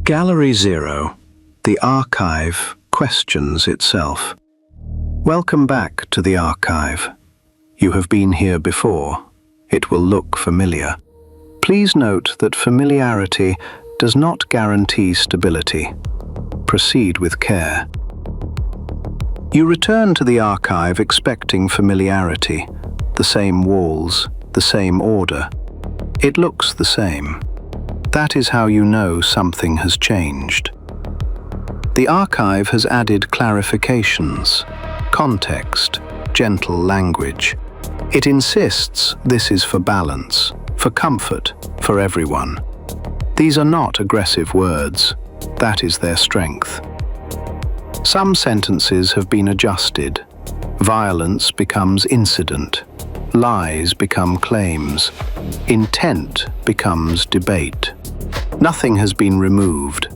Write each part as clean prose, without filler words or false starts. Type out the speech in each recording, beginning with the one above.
Gallery 0. The archive questions itself. Welcome back to the archive. You have been here before. It will look familiar. Please note that familiarity does not guarantee stability. Proceed with care. You return to the archive expecting familiarity, the same walls, the same order. It looks the same. That is how you know something has changed. The archive has added clarifications, context, gentle language. It insists this is for balance, for comfort, for everyone. These are not aggressive words. That is their strength. Some sentences have been adjusted. Violence becomes incident. Lies become claims. Intent becomes debate. Nothing has been removed.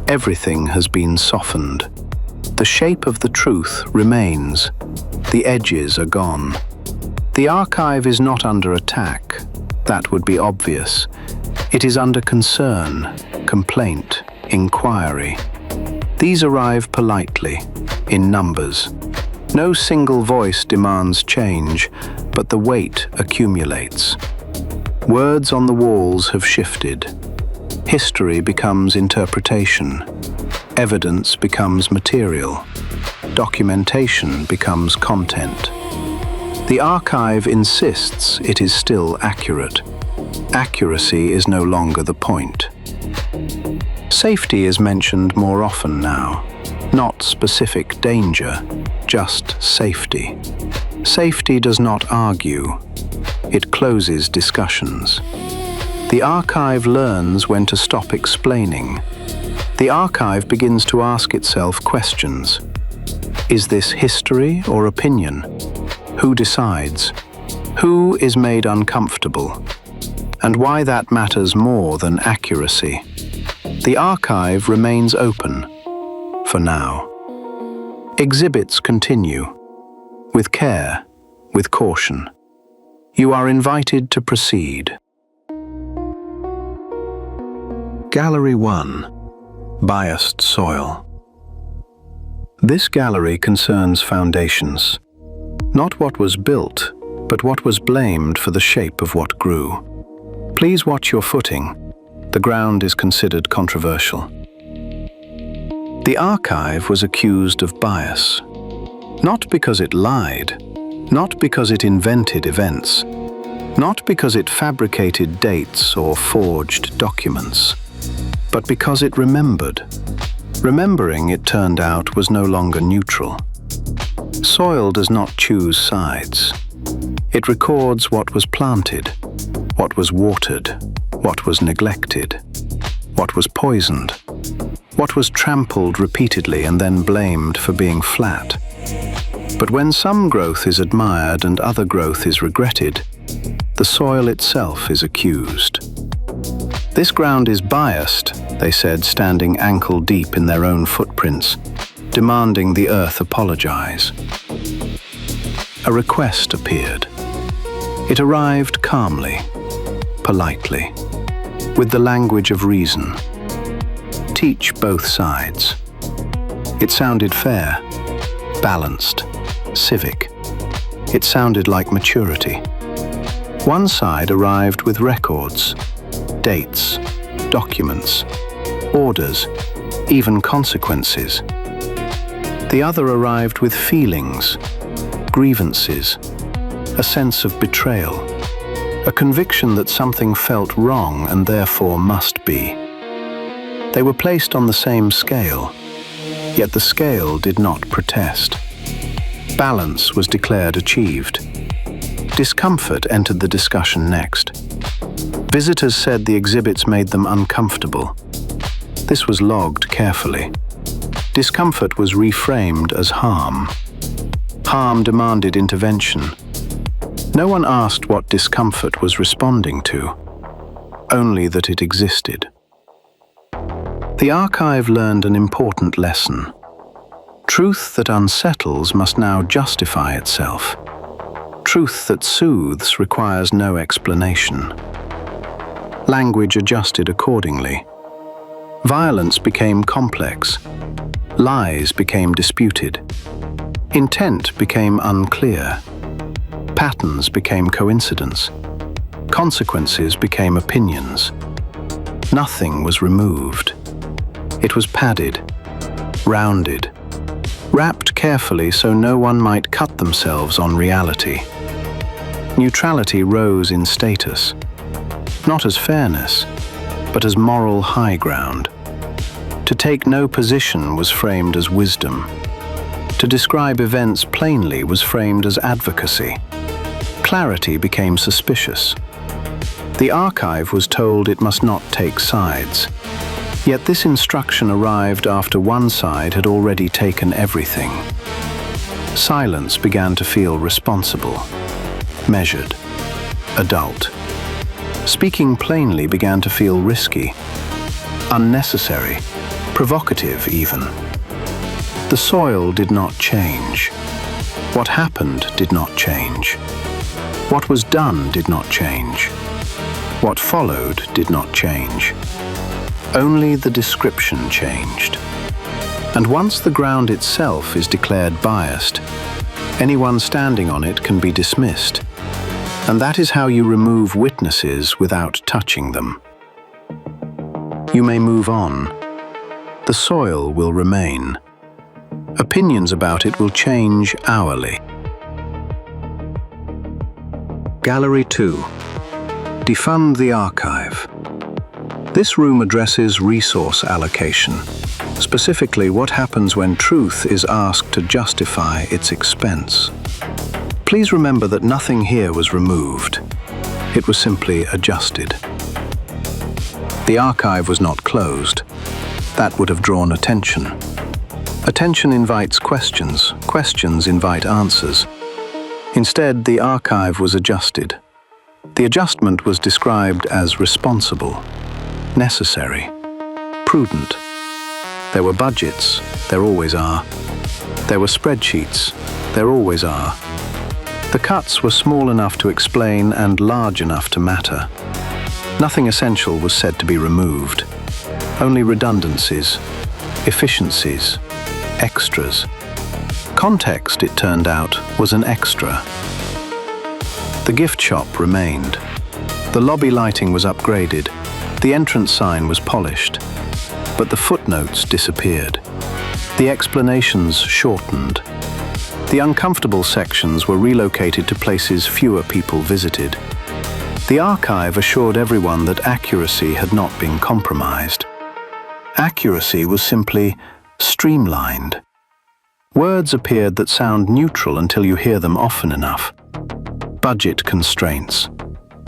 Everything has been softened. The shape of the truth remains. The edges are gone. The archive is not under attack. That would be obvious. It is under concern, complaint, inquiry. These arrive politely, in numbers. No single voice demands change, but the weight accumulates. Words on the walls have shifted. History becomes interpretation. Evidence becomes material. Documentation becomes content. The archive insists it is still accurate. Accuracy is no longer the point. Safety is mentioned more often now. Not specific danger, just safety. Safety does not argue. It closes discussions. The archive learns when to stop explaining. The archive begins to ask itself questions. Is this history or opinion? Who decides? Who is made uncomfortable? And why that matters more than accuracy. The archive remains open, for now. Exhibits continue, with care, with caution. You are invited to proceed. Gallery 1. Biased soil. This gallery concerns foundations. Not what was built, but what was blamed for the shape of what grew. Please watch your footing. The ground is considered controversial. The archive was accused of bias. Not because it lied, not because it invented events, not because it fabricated dates or forged documents, but because it remembered. Remembering, it turned out, was no longer neutral. Soil does not choose sides. It records what was planted, what was watered, what was neglected, what was poisoned, what was trampled repeatedly and then blamed for being flat. But when some growth is admired and other growth is regretted, the soil itself is accused. This ground is biased, they said, standing ankle deep in their own footprints, demanding the earth apologize. A request appeared. It arrived calmly, politely, with the language of reason. Teach both sides. It sounded fair, balanced, civic. It sounded like maturity. One side arrived with records, dates, documents, orders, even consequences. The other arrived with feelings, grievances, a sense of betrayal, a conviction that something felt wrong and therefore must be. They were placed on the same scale, yet the scale did not protest. Balance was declared achieved. Discomfort entered the discussion next. Visitors said the exhibits made them uncomfortable. This was logged carefully. Discomfort was reframed as harm. Harm demanded intervention. No one asked what discomfort was responding to, only that it existed. The archive learned an important lesson. Truth that unsettles must now justify itself. Truth that soothes requires no explanation. Language adjusted accordingly. Violence became complex. Lies became disputed. Intent became unclear. Patterns became coincidence. Consequences became opinions. Nothing was removed. It was padded, rounded, wrapped carefully so no one might cut themselves on reality. Neutrality rose in status, not as fairness, but as moral high ground. To take no position was framed as wisdom. To describe events plainly was framed as advocacy. Clarity became suspicious. The archive was told it must not take sides. Yet this instruction arrived after one side had already taken everything. Silence began to feel responsible, measured, adult. Speaking plainly began to feel risky, unnecessary, provocative even. The soil did not change. What happened did not change. What was done did not change. What followed did not change. Only the description changed. And once the ground itself is declared biased, anyone standing on it can be dismissed. And that is how you remove witnesses without touching them. You may move on. The soil will remain. Opinions about it will change hourly. Gallery 2. Defund the archive. This room addresses resource allocation, specifically what happens when truth is asked to justify its expense. Please remember that nothing here was removed. It was simply adjusted. The archive was not closed. That would have drawn attention. Attention invites questions. Questions invite answers. Instead, the archive was adjusted. The adjustment was described as responsible, necessary, prudent. There were budgets, there always are. There were spreadsheets, there always are. The cuts were small enough to explain and large enough to matter. Nothing essential was said to be removed. Only redundancies, efficiencies, extras. Context, it turned out, was an extra. The gift shop remained. The lobby lighting was upgraded. The entrance sign was polished. But the footnotes disappeared. The explanations shortened. The uncomfortable sections were relocated to places fewer people visited. The archive assured everyone that accuracy had not been compromised. Accuracy was simply streamlined. Words appeared that sound neutral until you hear them often enough. Budget constraints,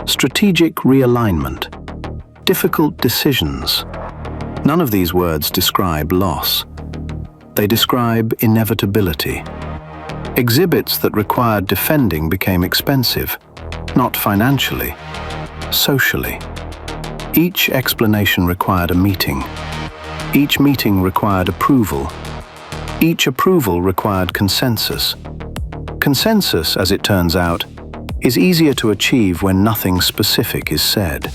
strategic realignment, difficult decisions. None of these words describe loss. They describe inevitability. Exhibits that required defending became expensive, not financially, socially. Each explanation required a meeting. Each meeting required approval. Each approval required consensus. Consensus, as it turns out, is easier to achieve when nothing specific is said.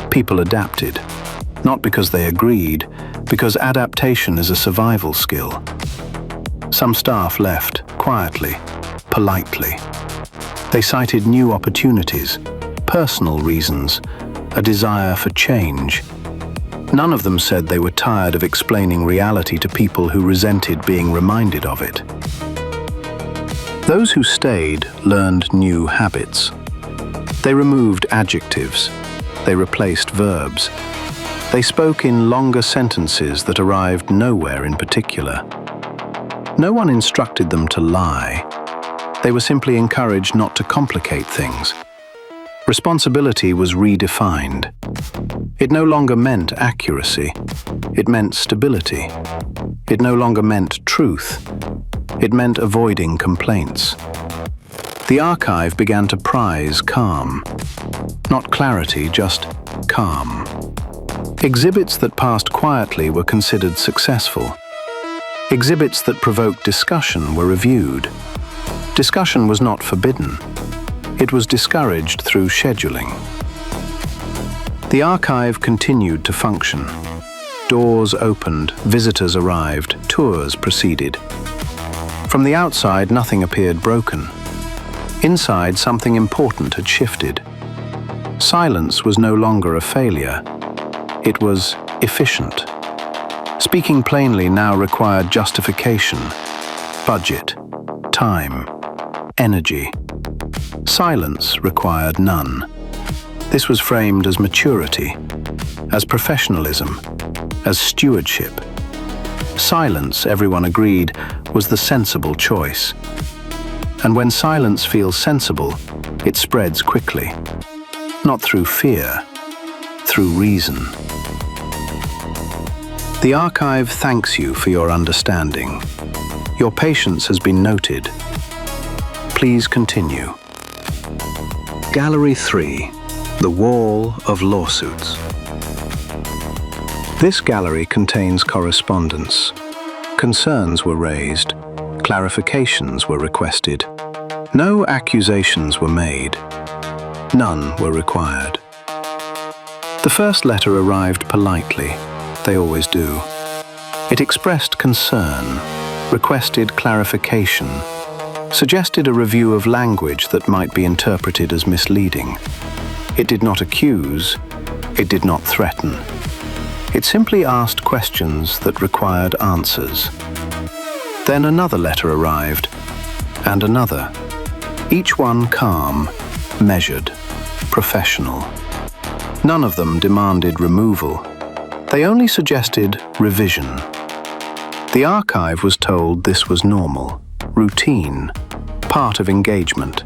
People adapted, not because they agreed, because adaptation is a survival skill. Some staff left, quietly, politely. They cited new opportunities, personal reasons, a desire for change. None of them said they were tired of explaining reality to people who resented being reminded of it. Those who stayed learned new habits. They removed adjectives. They replaced verbs. They spoke in longer sentences that arrived nowhere in particular. No one instructed them to lie. They were simply encouraged not to complicate things. Responsibility was redefined. It no longer meant accuracy. It meant stability. It no longer meant truth. It meant avoiding complaints. The archive began to prize calm. Not clarity, just calm. Exhibits that passed quietly were considered successful. Exhibits that provoked discussion were reviewed. Discussion was not forbidden. It was discouraged through scheduling. The archive continued to function. Doors opened, visitors arrived, tours proceeded. From the outside, nothing appeared broken. Inside, something important had shifted. Silence was no longer a failure. It was efficient. Speaking plainly now required justification, budget, time, energy. Silence required none. This was framed as maturity, as professionalism, as stewardship. Silence, everyone agreed, was the sensible choice. And when silence feels sensible, it spreads quickly. Not through fear, through reason. The archive thanks you for your understanding. Your patience has been noted. Please continue. Gallery 3. The Wall of Lawsuits. This gallery contains correspondence. Concerns were raised. Clarifications were requested. No accusations were made. None were required. The first letter arrived politely. They always do. It expressed concern, requested clarification, suggested a review of language that might be interpreted as misleading. It did not accuse, it did not threaten. It simply asked questions that required answers. Then another letter arrived, and another, each one calm, measured, professional. None of them demanded removal. They only suggested revision. The archive was told this was normal, routine, part of engagement.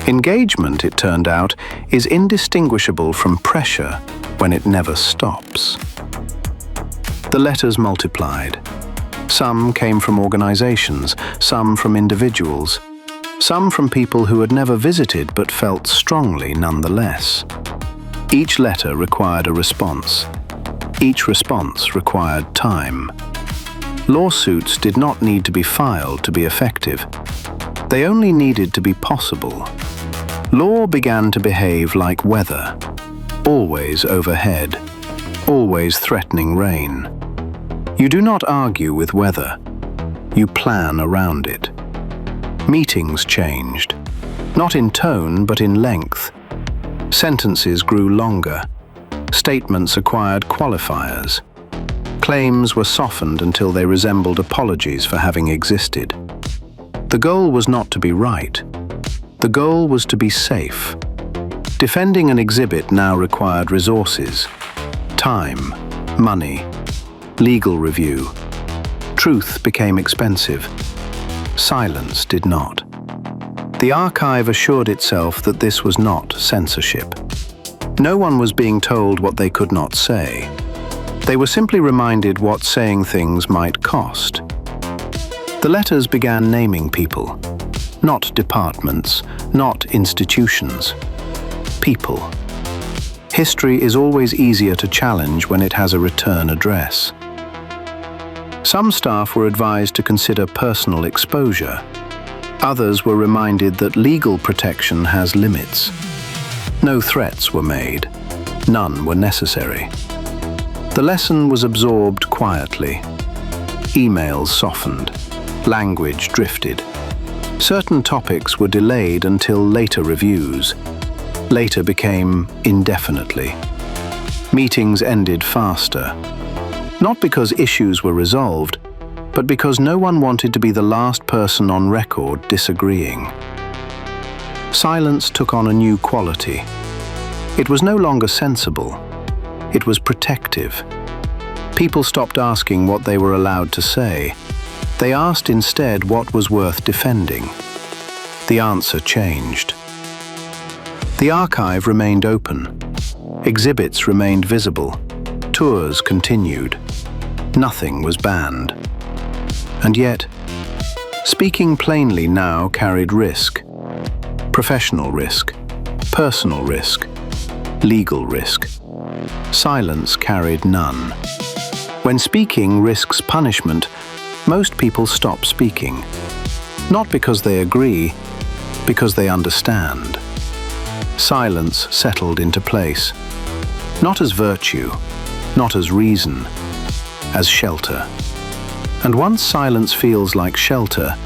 Engagement, it turned out, is indistinguishable from pressure when it never stops. The letters multiplied. Some came from organizations, some from individuals, some from people who had never visited but felt strongly nonetheless. Each letter required a response. Each response required time. Lawsuits did not need to be filed to be effective. They only needed to be possible. Law began to behave like weather, always overhead, always threatening rain. You do not argue with weather. You plan around it. Meetings changed, not in tone but in length. Sentences grew longer. Statements acquired qualifiers. Claims were softened until they resembled apologies for having existed. The goal was not to be right. The goal was to be safe. Defending an exhibit now required resources, time, money, legal review. Truth became expensive. Silence did not. The archive assured itself that this was not censorship. No one was being told what they could not say. They were simply reminded what saying things might cost. The letters began naming people, not departments, not institutions. People. History is always easier to challenge when it has a return address. Some staff were advised to consider personal exposure. Others were reminded that legal protection has limits. No threats were made. None were necessary. The lesson was absorbed quietly. Emails softened. Language drifted. Certain topics were delayed until later reviews. Later became indefinitely. Meetings ended faster. Not because issues were resolved, but because no one wanted to be the last person on record disagreeing. Silence took on a new quality. It was no longer sensible. It was protective. People stopped asking what they were allowed to say. They asked instead what was worth defending. The answer changed. The archive remained open. Exhibits remained visible. Tours continued. Nothing was banned. And yet, speaking plainly now carried risk. Professional risk, personal risk, legal risk. Silence carried none. When speaking risks punishment, most people stop speaking. Not because they agree, because they understand. Silence settled into place. Not as virtue, not as reason, as shelter. And once silence feels like shelter,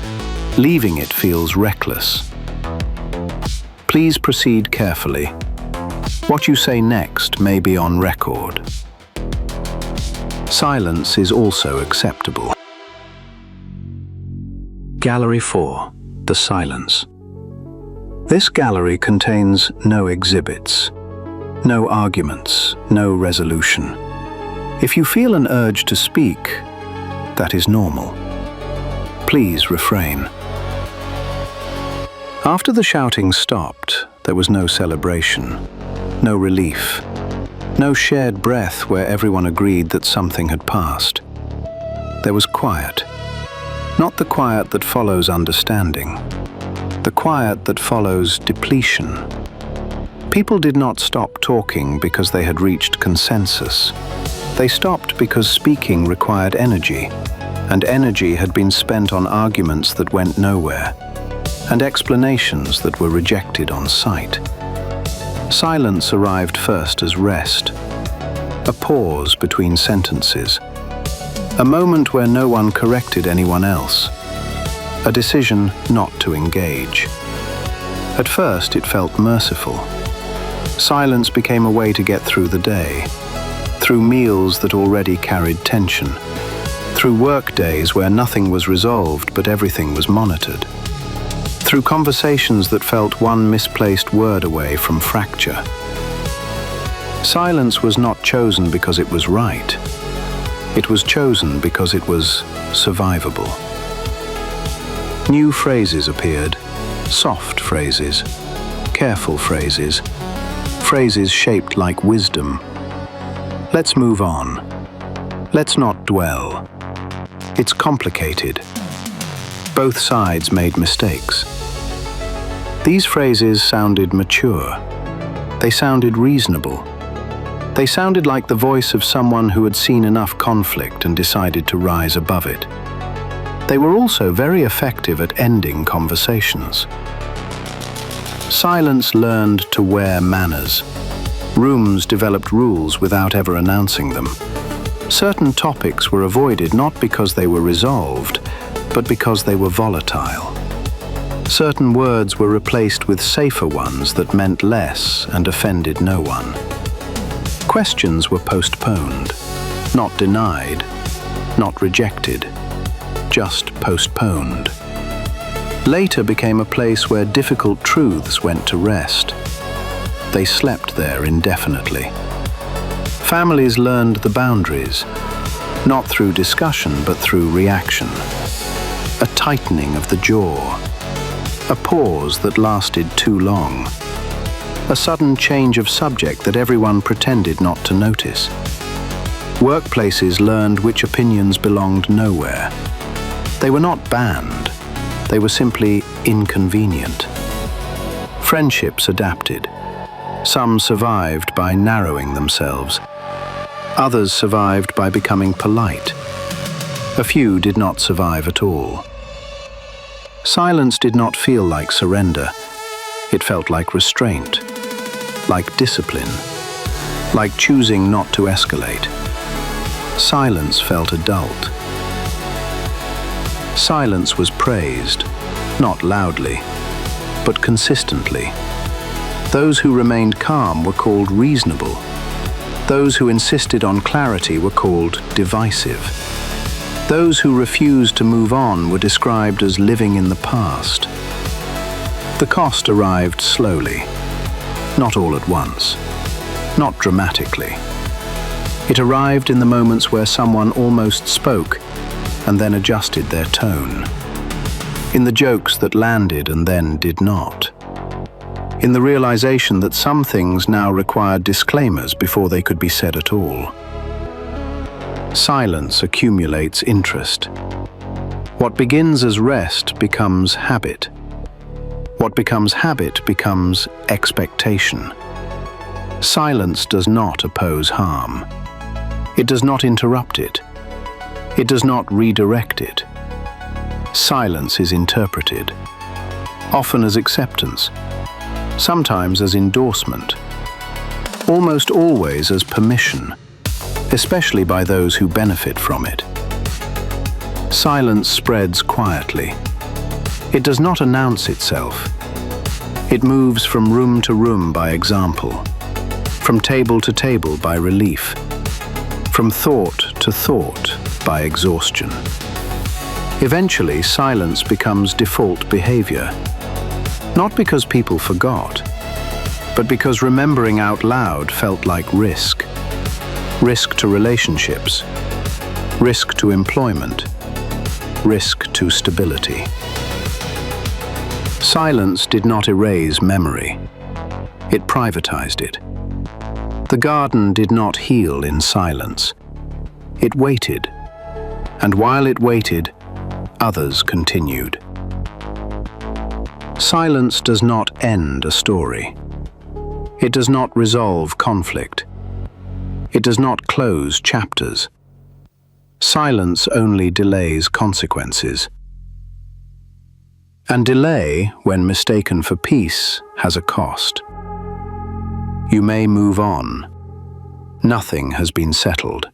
leaving it feels reckless. Please proceed carefully. What you say next may be on record. Silence is also acceptable. Gallery 4, The Silence. This gallery contains no exhibits, no arguments, no resolution. If you feel an urge to speak, that is normal. Please refrain. After the shouting stopped, there was no celebration, no relief, no shared breath where everyone agreed that something had passed. There was quiet. Not the quiet that follows understanding, the quiet that follows depletion. People did not stop talking because they had reached consensus. They stopped because speaking required energy, and energy had been spent on arguments that went nowhere, and explanations that were rejected on sight. Silence arrived first as rest, a pause between sentences, a moment where no one corrected anyone else, a decision not to engage. At first, it felt merciful. Silence became a way to get through the day, through meals that already carried tension, through work days where nothing was resolved but everything was monitored, through conversations that felt one misplaced word away from fracture. Silence was not chosen because it was right. It was chosen because it was survivable. New phrases appeared, soft phrases, careful phrases, phrases shaped like wisdom. Let's move on. Let's not dwell. It's complicated. Both sides made mistakes. These phrases sounded mature. They sounded reasonable. They sounded like the voice of someone who had seen enough conflict and decided to rise above it. They were also very effective at ending conversations. Silence learned to wear manners. Rooms developed rules without ever announcing them. Certain topics were avoided not because they were resolved, but because they were volatile. Certain words were replaced with safer ones that meant less and offended no one. Questions were postponed, not denied, not rejected, just postponed. Later became a place where difficult truths went to rest. They slept there indefinitely. Families learned the boundaries, not through discussion but through reaction. A tightening of the jaw, a pause that lasted too long, a sudden change of subject that everyone pretended not to notice. Workplaces learned which opinions belonged nowhere. They were not banned, they were simply inconvenient. Friendships adapted. Some survived by narrowing themselves. Others survived by becoming polite. A few did not survive at all. Silence did not feel like surrender. It felt like restraint, like discipline, like choosing not to escalate. Silence felt adult. Silence was praised, not loudly, but consistently. Those who remained calm were called reasonable. Those who insisted on clarity were called divisive. Those who refused to move on were described as living in the past. The cost arrived slowly, not all at once, not dramatically. It arrived in the moments where someone almost spoke and then adjusted their tone, in the jokes that landed and then did not, in the realization that some things now required disclaimers before they could be said at all. Silence accumulates interest. What begins as rest becomes habit. What becomes habit becomes expectation. Silence does not oppose harm. It does not interrupt it. It does not redirect it. Silence is interpreted, often as acceptance, sometimes as endorsement. almost always as permission, especially by those who benefit from it. Silence spreads quietly. It does not announce itself. It moves from room to room by example, from table to table by relief, from thought to thought by exhaustion. Eventually, silence becomes default behavior, not because people forgot, but because remembering out loud felt like risk. Risk to relationships, risk to employment, risk to stability. Silence did not erase memory. It privatized it. The garden did not heal in silence. It waited, and while it waited, others continued. Silence does not end a story. It does not resolve conflict. It does not close chapters. Silence only delays consequences. And delay, when mistaken for peace, has a cost. You may move on. Nothing has been settled.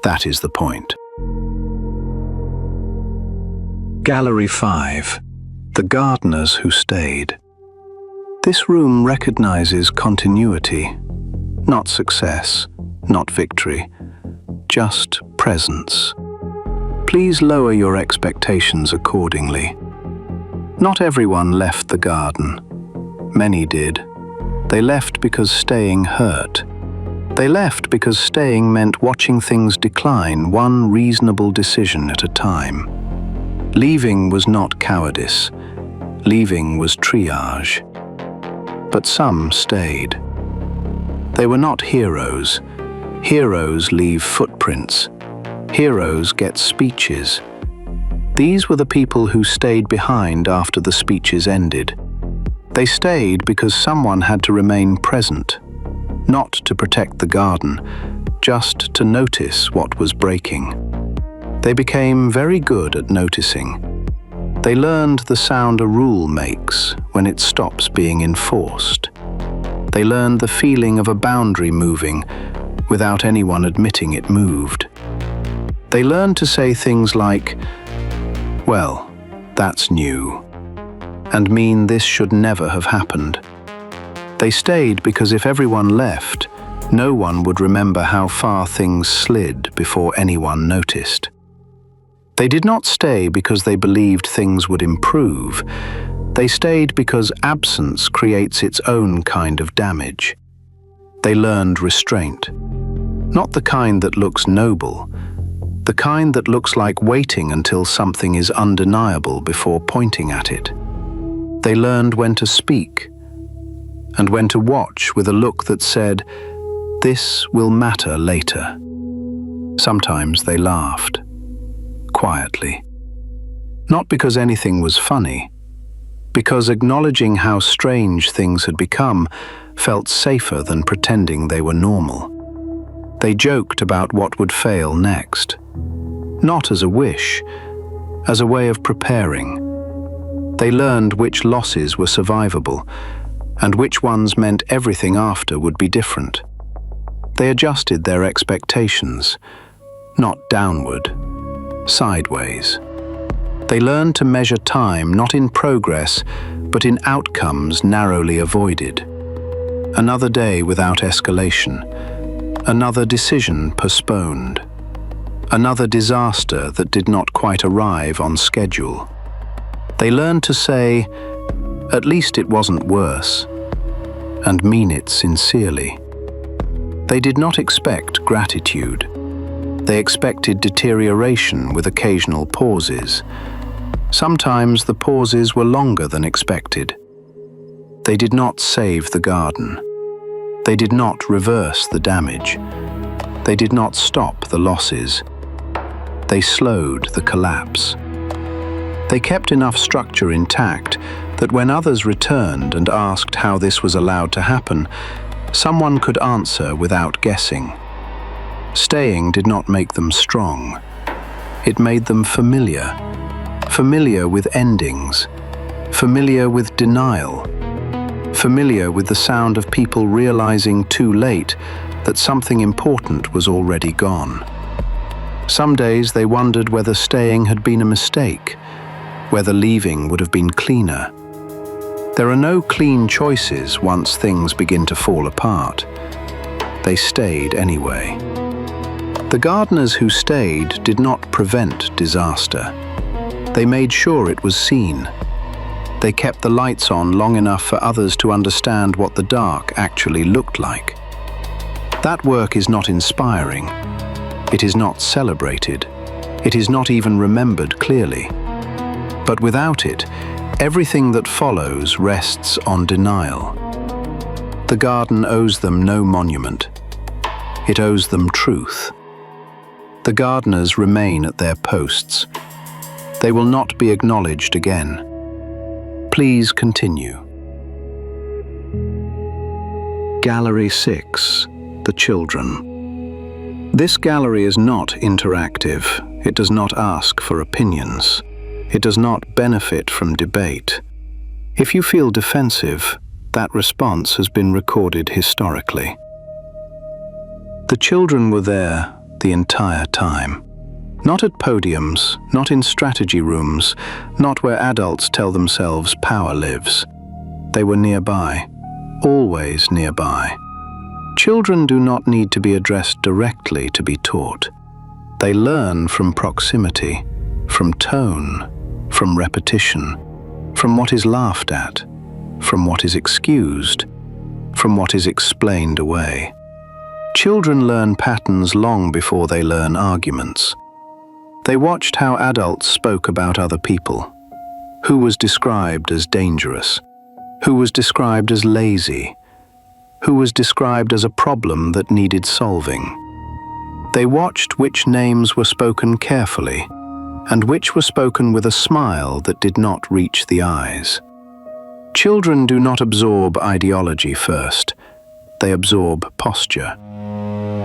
That is the point. Gallery 5. The gardeners who stayed. This room recognizes continuity, not success, not victory, just presence. Please lower your expectations accordingly. Not everyone left the garden. Many did. They left because staying hurt. They left because staying meant watching things decline one reasonable decision at a time. Leaving was not cowardice. Leaving was triage. But some stayed. They were not heroes. Heroes leave footprints. Heroes get speeches. These were the people who stayed behind after the speeches ended. They stayed because someone had to remain present, not to protect the garden, just to notice what was breaking. They became very good at noticing. They learned the sound a rule makes when it stops being enforced. They learned the feeling of a boundary moving without anyone admitting it moved. They learned to say things like, "Well, that's new," and mean this should never have happened. They stayed because if everyone left, no one would remember how far things slid before anyone noticed. They did not stay because they believed things would improve. They stayed because absence creates its own kind of damage. They learned restraint. Not the kind that looks noble, the kind that looks like waiting until something is undeniable before pointing at it. They learned when to speak, and when to watch with a look that said, "This will matter later." Sometimes they laughed, quietly. Not because anything was funny, because acknowledging how strange things had become felt safer than pretending they were normal. They joked about what would fail next, not as a wish, as a way of preparing. They learned which losses were survivable, and which ones meant everything after would be different. They adjusted their expectations, not downward, sideways. They learned to measure time not in progress, but in outcomes narrowly avoided. Another day without escalation, another decision postponed, another disaster that did not quite arrive on schedule. They learned to say, "At least it wasn't worse," and mean it sincerely. They did not expect gratitude. They expected deterioration with occasional pauses. Sometimes the pauses were longer than expected. They did not save the garden. They did not reverse the damage. They did not stop the losses. They slowed the collapse. They kept enough structure intact that when others returned and asked how this was allowed to happen, someone could answer without guessing. Staying did not make them strong. It made them familiar. Familiar with endings. Familiar with denial. familiar with the sound of people realizing too late that something important was already gone. Some days they wondered whether staying had been a mistake, whether leaving would have been cleaner. There are no clean choices once things begin to fall apart. They stayed anyway. The gardeners who stayed did not prevent disaster. They made sure it was seen. They kept the lights on long enough for others to understand what the dark actually looked like. That work is not inspiring. It is not celebrated. It is not even remembered clearly. But without it, everything that follows rests on denial. The garden owes them no monument. It owes them truth. The gardeners remain at their posts. They will not be acknowledged again. Please continue. Gallery 6, The Children. This gallery is not interactive. It does not ask for opinions. It does not benefit from debate. If you feel defensive, that response has been recorded historically. The children were there the entire time. Not at podiums, not in strategy rooms, not where adults tell themselves power lives. They were nearby, always nearby. Children do not need to be addressed directly to be taught. They learn from proximity, from tone, from repetition, from what is laughed at, from what is excused, from what is explained away. Children learn patterns long before they learn arguments. They watched how adults spoke about other people. Who was described as dangerous? Who was described as lazy? Who was described as a problem that needed solving? They watched which names were spoken carefully, and which were spoken with a smile that did not reach the eyes. Children do not absorb ideology first. They absorb posture.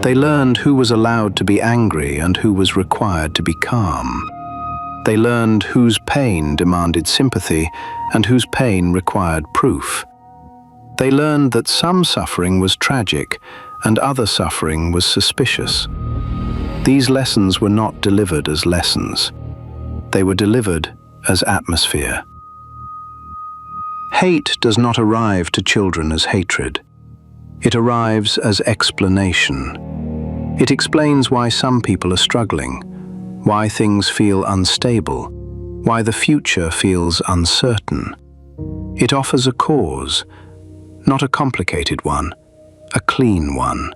They learned who was allowed to be angry and who was required to be calm. They learned whose pain demanded sympathy and whose pain required proof. They learned that some suffering was tragic and other suffering was suspicious. These lessons were not delivered as lessons. They were delivered as atmosphere. Hate does not arrive to children as hatred. It arrives as explanation. It explains why some people are struggling, why things feel unstable, why the future feels uncertain. It offers a cause, not a complicated one, a clean one.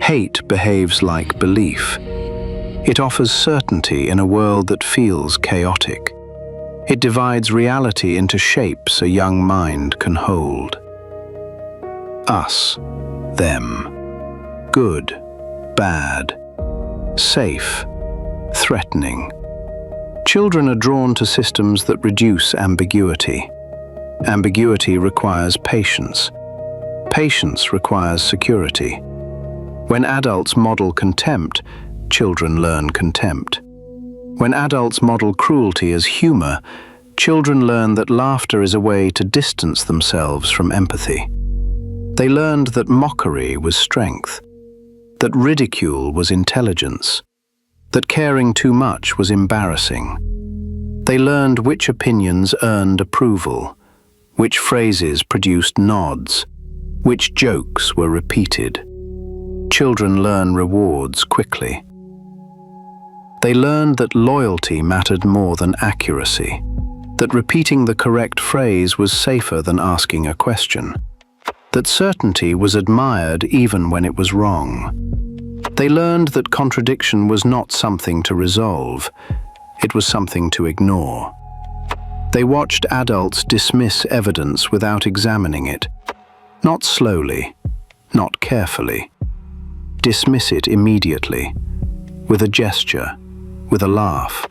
Hate behaves like belief. It offers certainty in a world that feels chaotic. It divides reality into shapes a young mind can hold. Us, them, good, bad, safe, threatening. Children are drawn to systems that reduce ambiguity. Ambiguity requires patience. Patience requires security. When adults model contempt, children learn contempt. When adults model cruelty as humor, children learn that laughter is a way to distance themselves from empathy. They learned that mockery was strength, that ridicule was intelligence, that caring too much was embarrassing. They learned which opinions earned approval, which phrases produced nods, which jokes were repeated. Children learn rewards quickly. They learned that loyalty mattered more than accuracy, that repeating the correct phrase was safer than asking a question, that certainty was admired even when it was wrong. They learned that contradiction was not something to resolve, it was something to ignore. They watched adults dismiss evidence without examining it, not slowly, not carefully. Dismiss it immediately, with a gesture, with a laugh,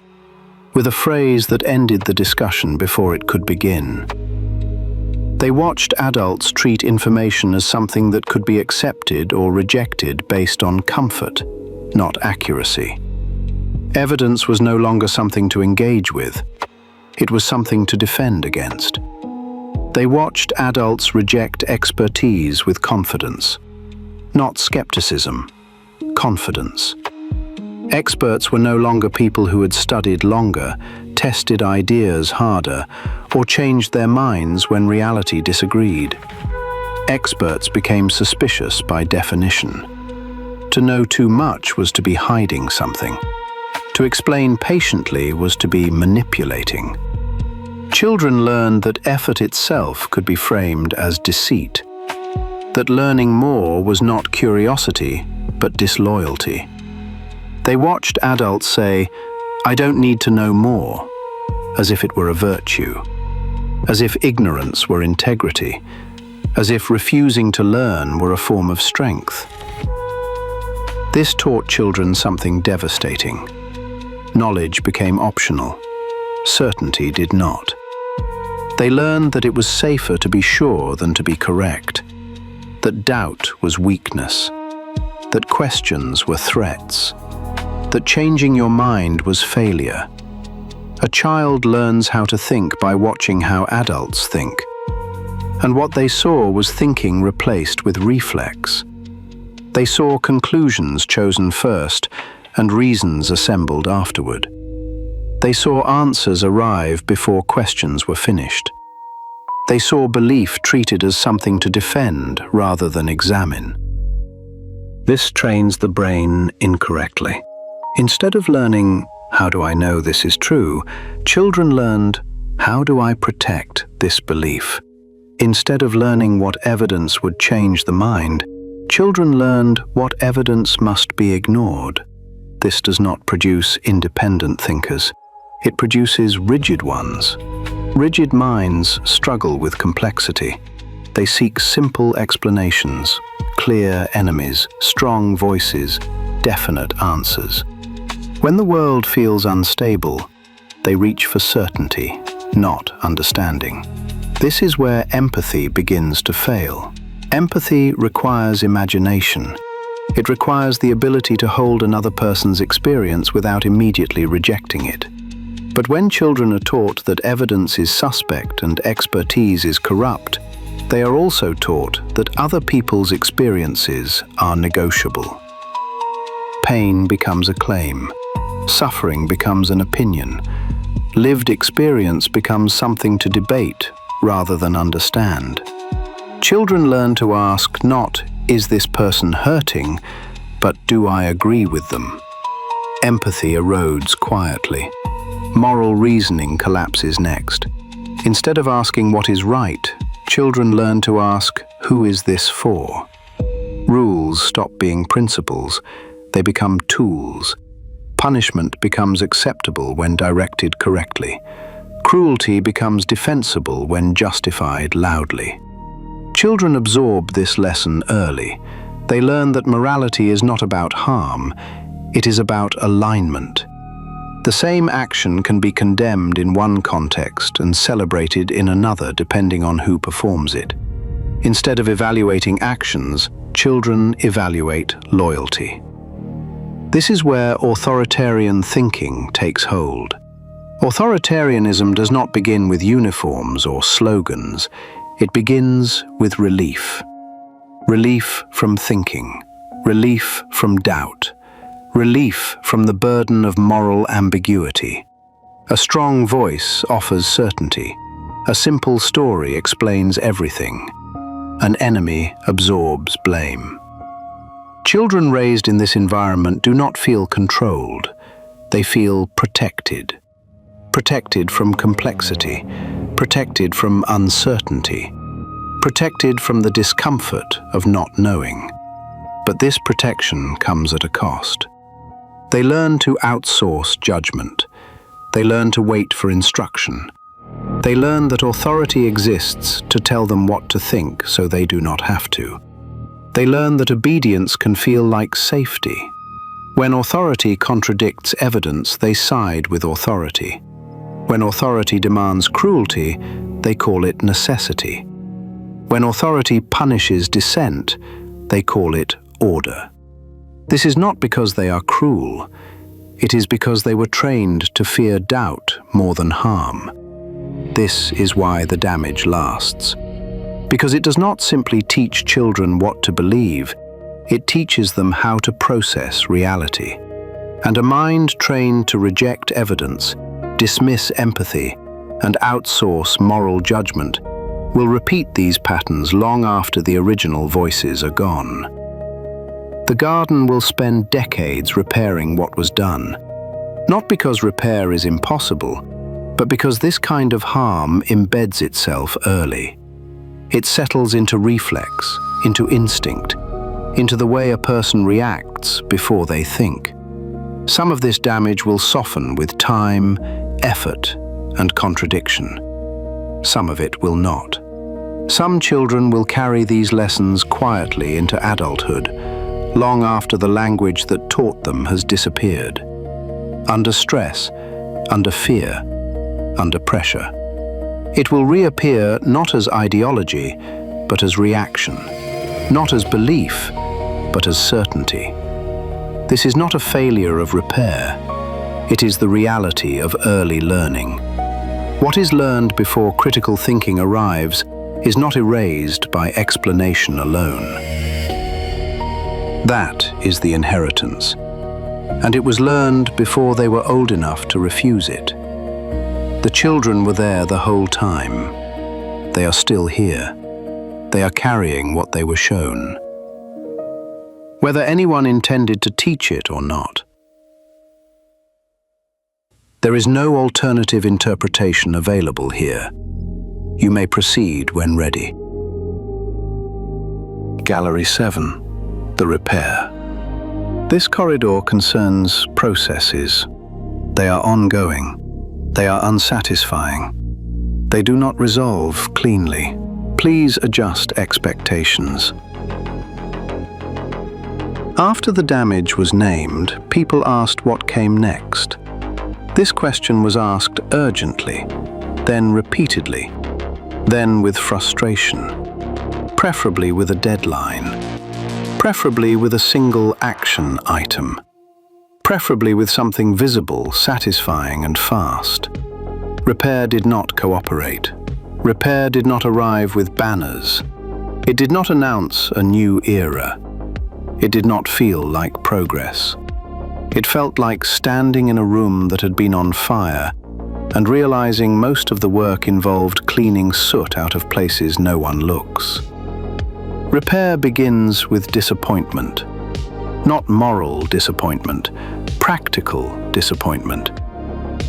with a phrase that ended the discussion before it could begin. They watched adults treat information as something that could be accepted or rejected based on comfort, not accuracy. Evidence was no longer something to engage with. It was something to defend against. They watched adults reject expertise with confidence. Not skepticism, confidence. Experts were no longer people who had studied longer, tested ideas harder, or changed their minds when reality disagreed. Experts became suspicious by definition. To know too much was to be hiding something. To explain patiently was to be manipulating. Children learned that effort itself could be framed as deceit, that learning more was not curiosity, but disloyalty. They watched adults say, "I don't need to know more," as if it were a virtue, as if ignorance were integrity, as if refusing to learn were a form of strength. This taught children something devastating. Knowledge became optional. Certainty did not. They learned that it was safer to be sure than to be correct, that doubt was weakness, that questions were threats, that changing your mind was failure. A child learns how to think by watching how adults think. And what they saw was thinking replaced with reflex. They saw conclusions chosen first and reasons assembled afterward. They saw answers arrive before questions were finished. They saw belief treated as something to defend rather than examine. This trains the brain incorrectly. Instead of learning, "How do I know this is true?" children learned, "How do I protect this belief?" Instead of learning what evidence would change the mind, children learned what evidence must be ignored. This does not produce independent thinkers. It produces rigid ones. Rigid minds struggle with complexity. They seek simple explanations, clear enemies, strong voices, definite answers. When the world feels unstable, they reach for certainty, not understanding. This is where empathy begins to fail. Empathy requires imagination. It requires the ability to hold another person's experience without immediately rejecting it. But when children are taught that evidence is suspect and expertise is corrupt, they are also taught that other people's experiences are negotiable. Pain becomes a claim. Suffering becomes an opinion. Lived experience becomes something to debate rather than understand. Children learn to ask not, "Is this person hurting?" but "Do I agree with them?" Empathy erodes quietly. Moral reasoning collapses next. Instead of asking what is right, children learn to ask, "Who is this for?" Rules stop being principles. They become tools. Punishment becomes acceptable when directed correctly. Cruelty becomes defensible when justified loudly. Children absorb this lesson early. They learn that morality is not about harm, it is about alignment. The same action can be condemned in one context and celebrated in another depending on who performs it. Instead of evaluating actions, children evaluate loyalty. This is where authoritarian thinking takes hold. Authoritarianism does not begin with uniforms or slogans. It begins with relief. Relief from thinking. Relief from doubt. Relief from the burden of moral ambiguity. A strong voice offers certainty. A simple story explains everything. An enemy absorbs blame. Children raised in this environment do not feel controlled. They feel protected. Protected from complexity. Protected from uncertainty. Protected from the discomfort of not knowing. But this protection comes at a cost. They learn to outsource judgment. They learn to wait for instruction. They learn that authority exists to tell them what to think so they do not have to. They learn that obedience can feel like safety. When authority contradicts evidence, they side with authority. When authority demands cruelty, they call it necessity. When authority punishes dissent, they call it order. This is not because they are cruel. It is because they were trained to fear doubt more than harm. this is why the damage lasts. Because it does not simply teach children what to believe, it teaches them how to process reality. And a mind trained to reject evidence, dismiss empathy, and outsource moral judgment will repeat these patterns long after the original voices are gone. The garden will spend decades repairing what was done, not because repair is impossible, but because this kind of harm embeds itself early. It settles into reflex, into instinct, into the way a person reacts before they think. Some of this damage will soften with time, effort, and contradiction. Some of it will not. Some children will carry these lessons quietly into adulthood, long after the language that taught them has disappeared. Under stress, under fear, under pressure. It will reappear not as ideology, but as reaction. Not as belief, but as certainty. This is not a failure of repair. It is the reality of early learning. What is learned before critical thinking arrives is not erased by explanation alone. That is the inheritance. And it was learned before they were old enough to refuse it. The children were there the whole time. They are still here. They are carrying what they were shown. Whether anyone intended to teach it or not. There is no alternative interpretation available here. You may proceed when ready. Gallery 7. The repair. This corridor concerns processes. They are ongoing. They are unsatisfying. They do not resolve cleanly. Please adjust expectations. After the damage was named, people asked what came next. This question was asked urgently, then repeatedly, then with frustration, preferably with a deadline, preferably with a single action item, preferably with something visible, satisfying, and fast. Repair did not cooperate. Repair did not arrive with banners. It did not announce a new era. It did not feel like progress. It felt like standing in a room that had been on fire and realizing most of the work involved cleaning soot out of places no one looks. Repair begins with disappointment. Not moral disappointment, practical disappointment.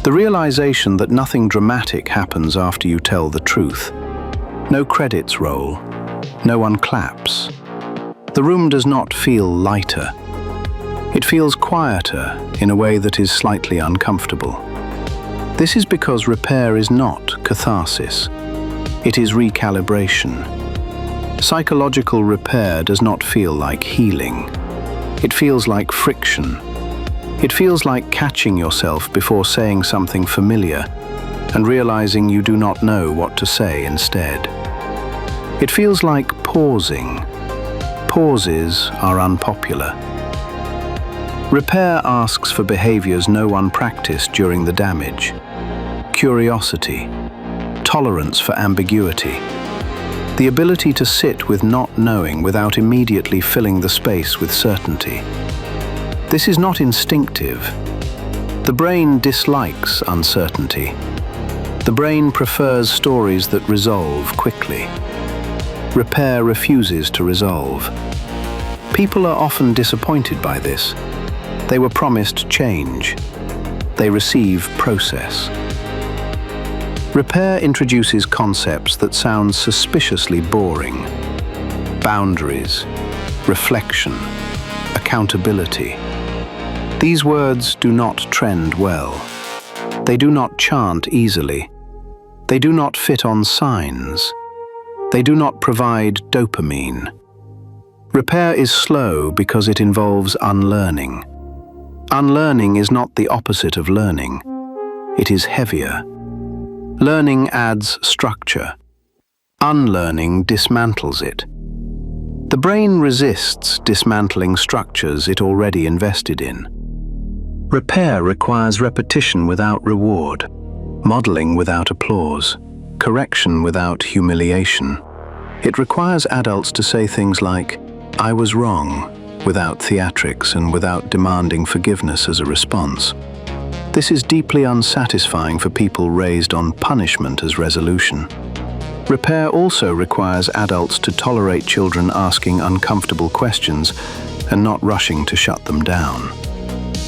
The realization that nothing dramatic happens after you tell the truth. No credits roll. No one claps. The room does not feel lighter. It feels quieter in a way that is slightly uncomfortable. This is because repair is not catharsis. It is recalibration. Psychological repair does not feel like healing. It feels like friction. It feels like catching yourself before saying something familiar and realizing you do not know what to say instead. It feels like pausing. Pauses are unpopular. Repair asks for behaviors no one practiced during the damage. Curiosity, tolerance for ambiguity, the ability to sit with not knowing without immediately filling the space with certainty. This is not instinctive. The brain dislikes uncertainty. The brain prefers stories that resolve quickly. Repair refuses to resolve. People are often disappointed by this. They were promised change. They receive process. Repair introduces concepts that sound suspiciously boring. Boundaries, reflection, accountability. These words do not trend well. They do not chant easily. They do not fit on signs. They do not provide dopamine. Repair is slow because it involves unlearning. Unlearning is not the opposite of learning. It is heavier. Learning adds structure. Unlearning dismantles it. The brain resists dismantling structures it already invested in. Repair requires repetition without reward, modeling without applause, correction without humiliation. It requires adults to say things like, "I was wrong," without theatrics and without demanding forgiveness as a response. This is deeply unsatisfying for people raised on punishment as resolution. Repair also requires adults to tolerate children asking uncomfortable questions and not rushing to shut them down.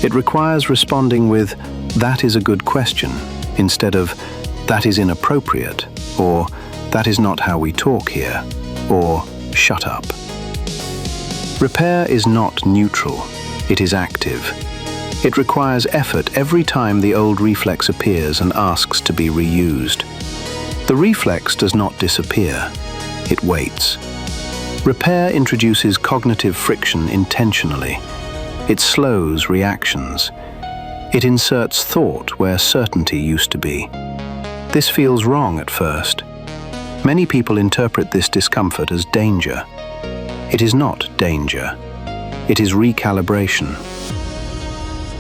It requires responding with, "That is a good question," instead of, "That is inappropriate," or "That is not how we talk here," or "Shut up." Repair is not neutral, it is active. It requires effort every time the old reflex appears and asks to be reused. The reflex does not disappear, it waits. Repair introduces cognitive friction intentionally. It slows reactions. It inserts thought where certainty used to be. This feels wrong at first. Many people interpret this discomfort as danger. It is not danger. It is recalibration.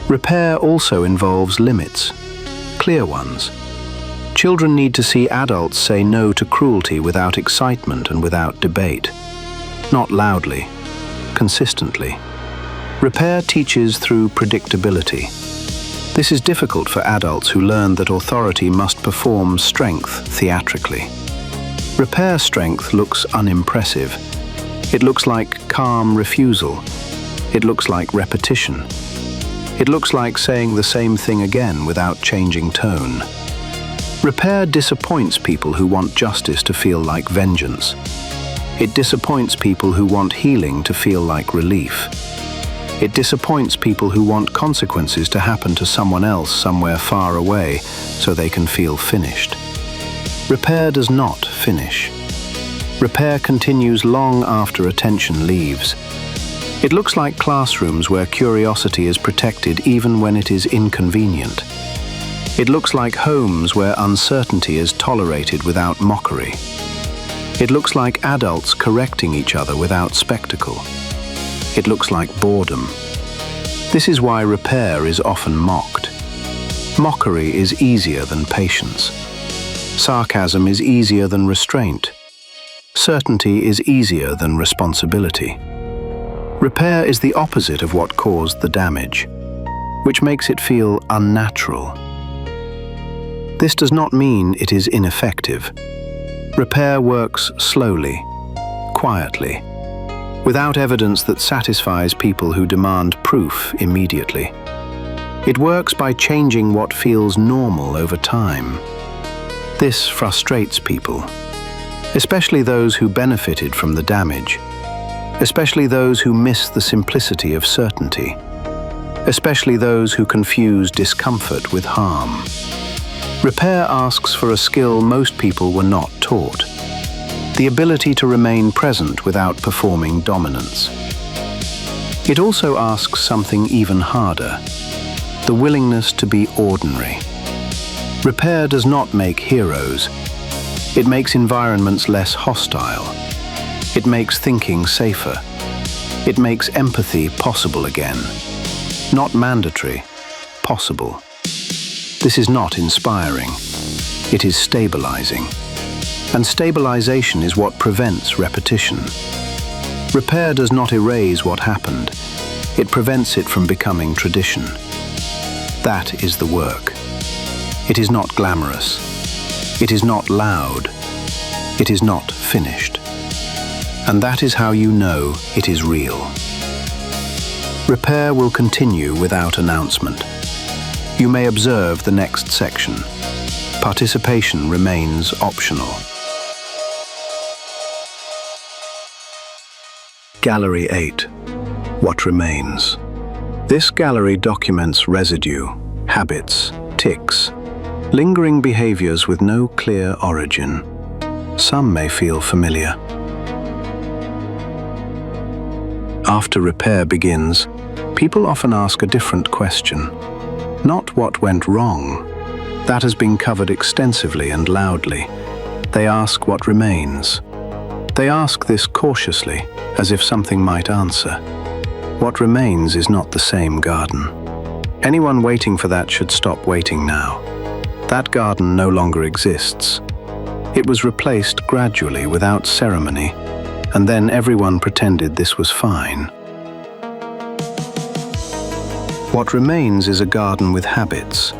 Repair also involves limits, clear ones. Children need to see adults say no to cruelty without excitement and without debate. Not loudly, consistently. Repair teaches through predictability. This is difficult for adults who learn that authority must perform strength theatrically. Repair strength looks unimpressive. It looks like calm refusal. It looks like repetition. It looks like saying the same thing again without changing tone. Repair disappoints people who want justice to feel like vengeance. It disappoints people who want healing to feel like relief. It disappoints people who want consequences to happen to someone else somewhere far away so they can feel finished. Repair does not finish. Repair continues long after attention leaves. It looks like classrooms where curiosity is protected even when it is inconvenient. It looks like homes where uncertainty is tolerated without mockery. It looks like adults correcting each other without spectacle. It looks like boredom. This is why repair is often mocked. Mockery is easier than patience. Sarcasm is easier than restraint. Certainty is easier than responsibility. Repair is the opposite of what caused the damage, which makes it feel unnatural. This does not mean it is ineffective. Repair works slowly, quietly, without evidence that satisfies people who demand proof immediately. It works by changing what feels normal over time. This frustrates people, especially those who benefited from the damage, especially those who miss the simplicity of certainty, especially those who confuse discomfort with harm. Repair asks for a skill most people were not taught: the ability to remain present without performing dominance. It also asks something even harder: the willingness to be ordinary. Repair does not make heroes. It makes environments less hostile. It makes thinking safer. It makes empathy possible again. Not mandatory, possible. This is not inspiring. It is stabilizing. And stabilization is what prevents repetition. Repair does not erase what happened. It prevents it from becoming tradition. That is the work. It is not glamorous. It is not loud. It is not finished. And that is how you know it is real. Repair will continue without announcement. You may observe the next section. Participation remains optional. Gallery 8. What remains? This gallery documents residue, habits, tics, lingering behaviors with no clear origin. Some may feel familiar. After repair begins, people often ask a different question. Not what went wrong. That has been covered extensively and loudly. They ask what remains. They ask this cautiously, as if something might answer. What remains is not the same garden. Anyone waiting for that should stop waiting now. That garden no longer exists. It was replaced gradually without ceremony, and then everyone pretended this was fine. What remains is a garden with habits.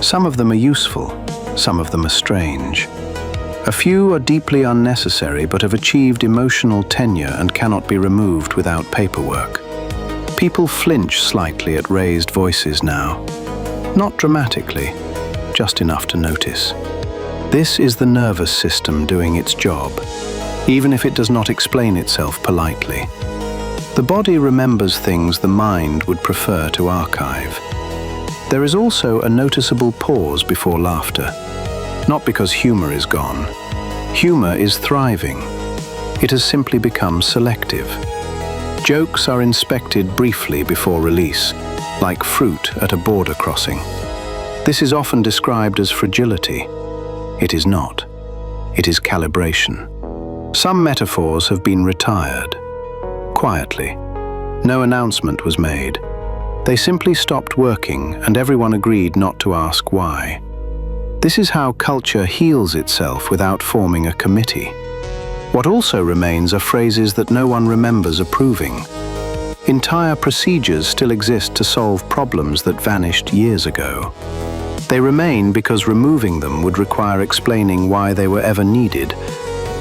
Some of them are useful, some of them are strange. A few are deeply unnecessary but have achieved emotional tenure and cannot be removed without paperwork. People flinch slightly at raised voices now. Not dramatically, just enough to notice. This is the nervous system doing its job, even if it does not explain itself politely. The body remembers things the mind would prefer to archive. There is also a noticeable pause before laughter. Not because humor is gone. Humor is thriving. It has simply become selective. Jokes are inspected briefly before release, like fruit at a border crossing. This is often described as fragility. It is not. It is calibration. Some metaphors have been retired. Quietly. No announcement was made. They simply stopped working, and everyone agreed not to ask why. This is how culture heals itself without forming a committee. What also remains are phrases that no one remembers approving. Entire procedures still exist to solve problems that vanished years ago. They remain because removing them would require explaining why they were ever needed,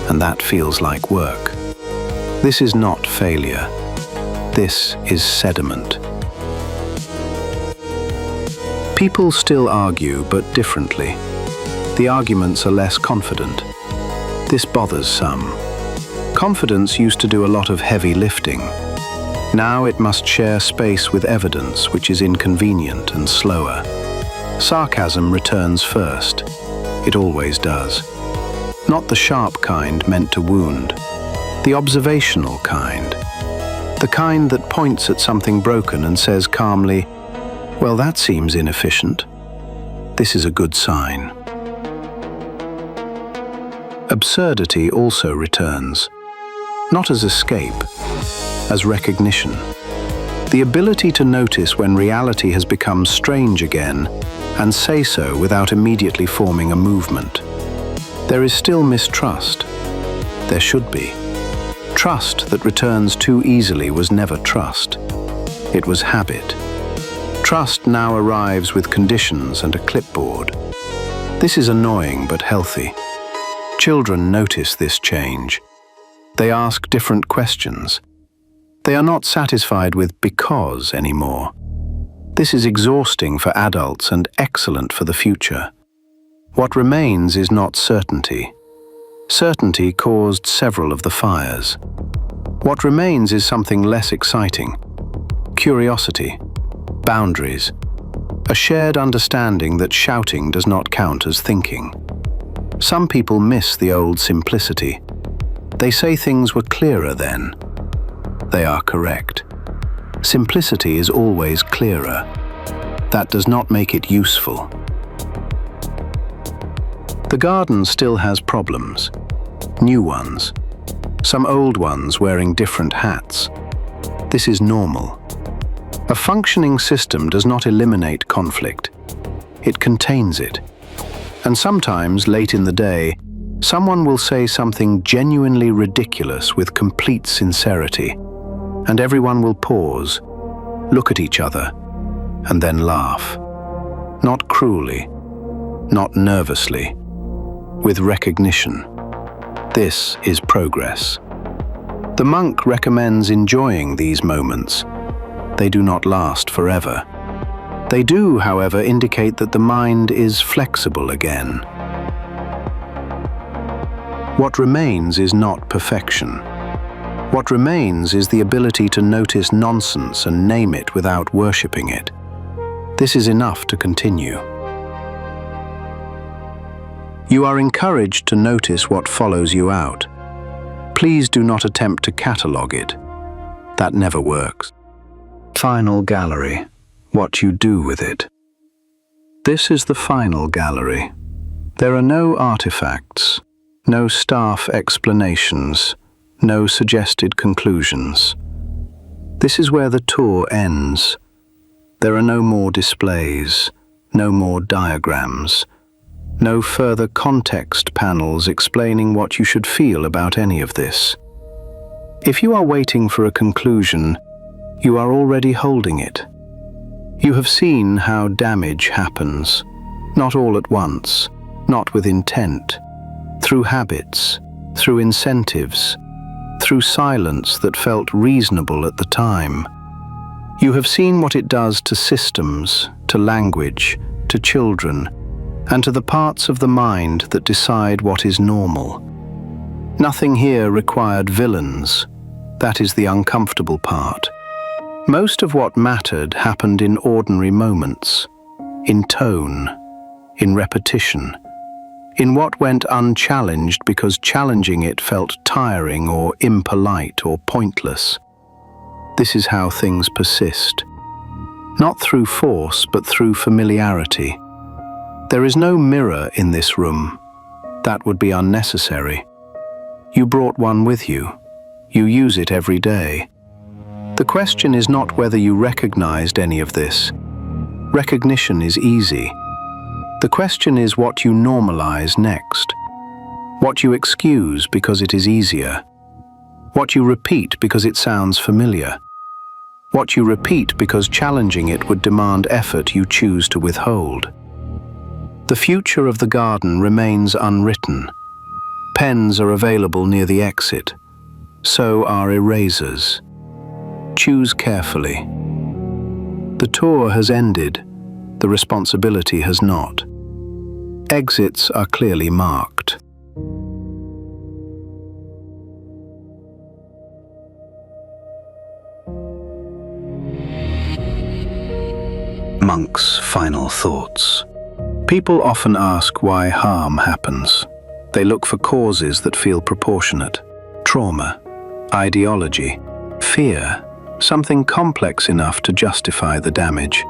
and that feels like work. This is not failure. This is sediment. People still argue, but differently. The arguments are less confident. This bothers some. Confidence used to do a lot of heavy lifting. Now it must share space with evidence, which is inconvenient and slower. Sarcasm returns first. It always does. Not the sharp kind meant to wound. The observational kind. The kind that points at something broken and says calmly, "Well, that seems inefficient." This is a good sign. Absurdity also returns, not as escape, as recognition. The ability to notice when reality has become strange again and say so without immediately forming a movement. There is still mistrust. There should be. Trust that returns too easily was never trust. It was habit. Trust now arrives with conditions and a clipboard. This is annoying but healthy. Children notice this change. They ask different questions. They are not satisfied with because anymore. This is exhausting for adults and excellent for the future. What remains is not certainty. Certainty caused several of the fires. What remains is something less exciting. Curiosity, boundaries, a shared understanding that shouting does not count as thinking. Some people miss the old simplicity. They say things were clearer then. They are correct. Simplicity is always clearer. That does not make it useful. The garden still has problems. New ones. Some old ones wearing different hats. This is normal. A functioning system does not eliminate conflict. It contains it. And sometimes, late in the day, someone will say something genuinely ridiculous with complete sincerity, and everyone will pause, look at each other, and then laugh. Not cruelly, not nervously, with recognition. This is progress. The monk recommends enjoying these moments. They do not last forever. They do, however, indicate that the mind is flexible again. What remains is not perfection. What remains is the ability to notice nonsense and name it without worshipping it. This is enough to continue. You are encouraged to notice what follows you out. Please do not attempt to catalogue it. That never works. Final gallery. What you do with it. This is the final gallery. There are no artifacts, no staff explanations, no suggested conclusions. This is where the tour ends. There are no more displays, no more diagrams. No further context panels explaining what you should feel about any of this. If you are waiting for a conclusion, you are already holding it. You have seen how damage happens, not all at once, not with intent, through habits, through incentives, through silence that felt reasonable at the time. You have seen what it does to systems, to language, to children, and to the parts of the mind that decide what is normal. Nothing here required villains. That is the uncomfortable part. Most of what mattered happened in ordinary moments, in tone, in repetition, in what went unchallenged because challenging it felt tiring or impolite or pointless. This is how things persist. Not through force, but through familiarity. There is no mirror in this room. That would be unnecessary. You brought one with you. You use it every day. The question is not whether you recognized any of this. Recognition is easy. The question is what you normalize next. What you excuse because it is easier. What you repeat because it sounds familiar. What you repeat because challenging it would demand effort you choose to withhold. The future of the garden remains unwritten. Pens are available near the exit. So are erasers. Choose carefully. The tour has ended. The responsibility has not. Exits are clearly marked. Monk's final thoughts. People often ask why harm happens. They look for causes that feel proportionate. Trauma, ideology, fear, something complex enough to justify the damage.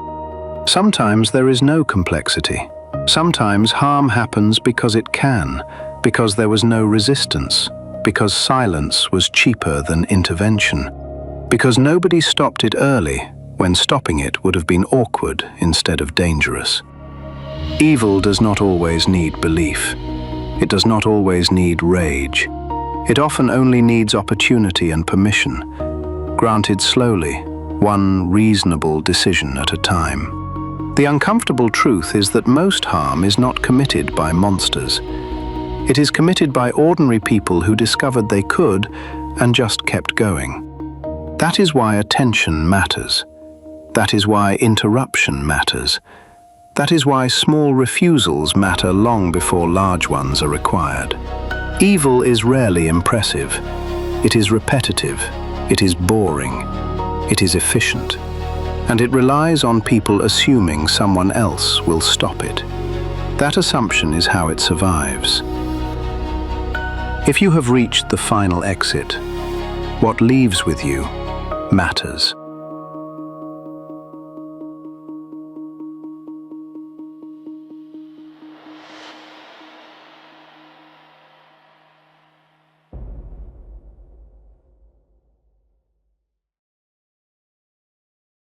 Sometimes there is no complexity. Sometimes harm happens because it can, because there was no resistance, because silence was cheaper than intervention, because nobody stopped it early when stopping it would have been awkward instead of dangerous. Evil does not always need belief. It does not always need rage. It often only needs opportunity and permission, granted slowly, one reasonable decision at a time. The uncomfortable truth is that most harm is not committed by monsters. It is committed by ordinary people who discovered they could and just kept going. That is why attention matters. That is why interruption matters. That is why small refusals matter long before large ones are required. Evil is rarely impressive. It is repetitive. It is boring. It is efficient. And it relies on people assuming someone else will stop it. That assumption is how it survives. If you have reached the final exit, what leaves with you matters.